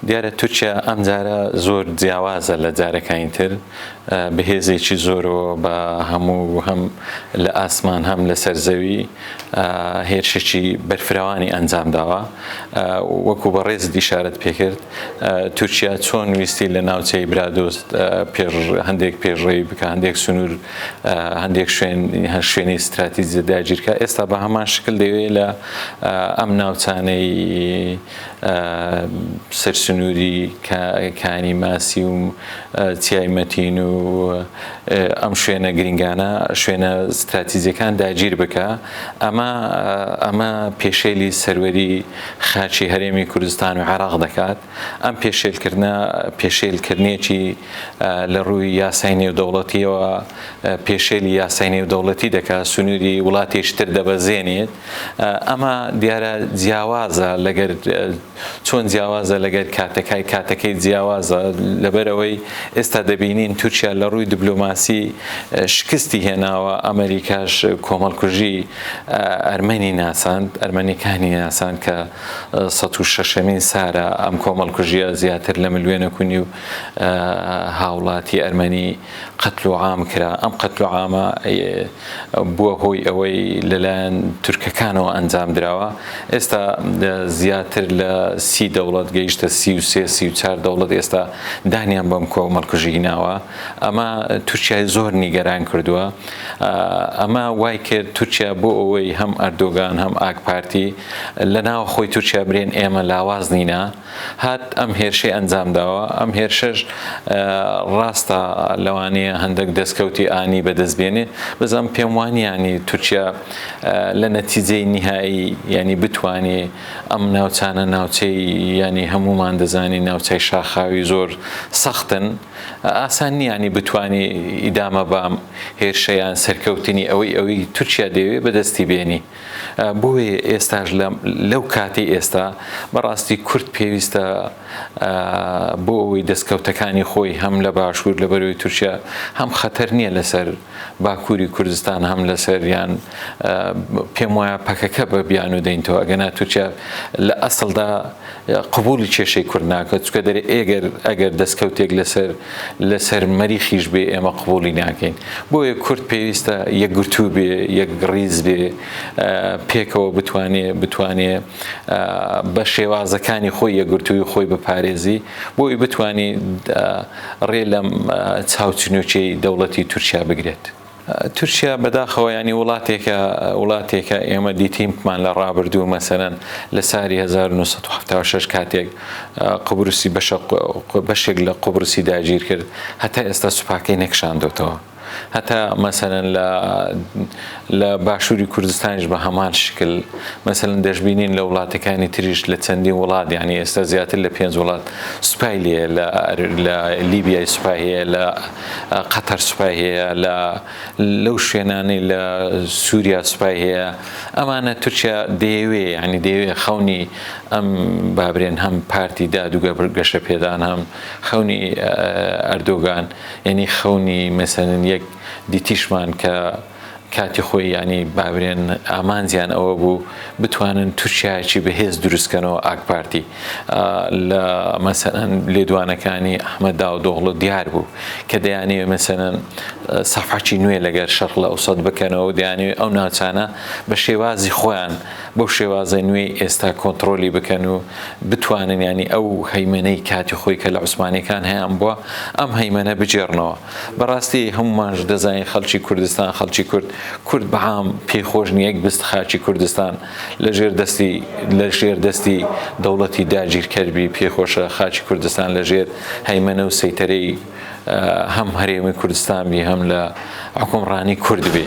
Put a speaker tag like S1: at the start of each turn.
S1: دیارە تورکیا ئەم جارە زۆر جیاوازە لە جارەکانی تر بەهێزێکی زۆرەوە بە هەموو هەم لە ئاسمان هەم لە سەرزەوی هێرشێکی بەرفراوانی ئەنجام داوە. وەکو بەڕێز دیشارەت پێکرد تورکیا چۆن ویستی لە ناوچەی برادۆست هەندێک پێشڕێوی بکە، هەندێک سنوور، هەندێک شوێنی استراتیجی داگیرکە. ئێستا بە هەمان شکل دەوێت لە ئەم ناوچانەی سەرسنووری کانی ماسی و چیایمەتین و ئەم شوێنە گرنگانە شوێنە استراتیجیەکان داگیر بکە. ئەمە پێشێلی سەروەری خاچی هەرێمی کوردستان و عێراق دەکات. ئەم پێشێلکردنێکی لە ڕووی یاسای نێودەوڵەتیەوە پێشێلی یاسای نێودەوڵەتی دەکات، سنووری وڵاتێشتر دەبەزێنێت. ئەمە دیارە جیاوازە لەگەر چۆن جیاوازە لەگەر کاتەکەی جیاوازە لەبەرەوەی ئێستا دەبینین تورکیا لە ڕووی دیبلۆماسی شکستی هێناوە. ئەمریکاش کۆمەڵکوژی ئەرمەنیەکانی ناساند کە 106مین سارە ئەم کۆمەڵکوژیە زیاتر لە ملیۆنە کونی و هاوڵاتی ئەرمەنی قەتل و عام کرا. ئەم قەتل و عامە بووە هۆی ئەوەی لەلایەن تورکەکانەوە ئەنجام دراوە. ئێستا زیاتر لە 30 دەوڵەت گەیشتە 33-34 دەوڵەت ئێستا دانیان بەم کۆمەڵکوژی ناوە. ئەمە تورکیای زۆر نیگەران کردووە. ئەمە وای کرد تورکیا بۆ ئەوەی هەم ئەردۆگان هەم ئاک پارتی لە ناوە خۆی تورکیا برێن ئێمە لاواز نینە، هات ئەم هێرشەی ئەنجام داوە. ئەم هێرشەش ڕاستە لەوانەیە هەندێک دەستکەوتی ئانی بەدەستبێنێ، بەزەم پێم وانیانی تورکیا لە نەتیجەی نهایی ینی بتوانێ ئەم ناوچانە ناوچەی ینی هەمومان دەزانی ناوچەی شاخاوی زۆر سەختن، ئاسان نیانی بتوانێ ئیدامە بام هێرشەیان سەرکەوتنی ئەوەی تورکیا دەوێت بەدەستی بێنی. بۆیە ئێستاش لەو کاتی ئێستا بەڕاستی کورد پێویستە بۆ ئەوەی دەستکەوتەکانی خۆی هەم لە باشوور لە بەروی تورکیا هەم خەتەر نییە لەسەر باکووری کوردستان هەم لەسەر یان پێم وایە پەکەکە بە بیان و دەینەوە ئەگەنا تورکیا لە ئەسڵدا قبولی کێشەی کورد ناکات، چونکە ئەگەر دەستکەوتێک لەسەر مەریخیش بێ ئێمە قبولی ناکەین. بۆیە کورد پێویستە یەکگرتوو بێ، یەک ڕیز بێ، پێکەوە بتوانێ بە شێوازەکانی خۆی یەکگرتووی خۆی بپارێزی، بۆی بتوانێ ڕێ لەم چاوچنووچەی دەوڵەتی تورکیا بگرێت. تورکیا بەداخەوە ینی وڵاتێکە ئێمە دیتیممان لە ڕابردوو مەسەرەن لە ساری 1976 کاتێک قبرسی بەشێک لە قبرسی داگیر کرد، هەتا ئێستا سوپاکەی نەکشاندۆتەوە. هەتا مەسەرەن لە باشووری کوردستانیش بە هەمان شکل مەسەرەن دەشبینین لە وڵاتەکانی تریش لە چەندین وڵات، یعنی ئێستا زیاتر لە 5 وڵات سوپای لێ، لە لیبیای سوپای هەیە، لە قەتەر سوپای هەیە، لەو شوێنانەی لە سووریا سوپای هەیە. ئەمانە تورکیا دەیەوێ خەونی ئەم بابرێن هەم پارتی دادوگە گەشە پێدان هەم خەونی ئەردۆگان، ینی خەونی مەسەرەن یەک دیتیشمان کە کاتی خۆی ینی بابرێن ئامانجیان ئەوە بوو بتوانن تورکیایەکی بەهێز دروستکەنەوە ئاک پارتی. لە مەسەرەن لێدوانەکانی ئەحمەد داودۆغڵ دیار بوو کە دەیانەوێت مەسەرەن سەفحەکی نوێ لەگەر شەرق لە ئەوسەد بکەنەوە، دەیانەوێت ئەو ناوچانە بە شێوازی خۆیان بەو شێوازە نوێی ئێستا کۆنتترۆلی بکەن و بتوانن ینی ئەو هەیمەنەی کاتی خۆی کە لە عوسمانیەکان هەیەیان بووە ئەم هەیمەنە بجێڕنەوە. بەڕاستی هەمومانش دەزانین خەڵکی کوردستان، خەڵکی کورد بەعام پێخۆش نیە یەک بست خاچی کوردستان لە ژێر دەستی دەوڵەتی داگیرکەربی پێخۆشە خاچی کوردستان لە ژێر هەیمەنە و سەیتەرەی هەم هەرێمی کوردستان بی هەم لە حکومڕانی کورد بێ.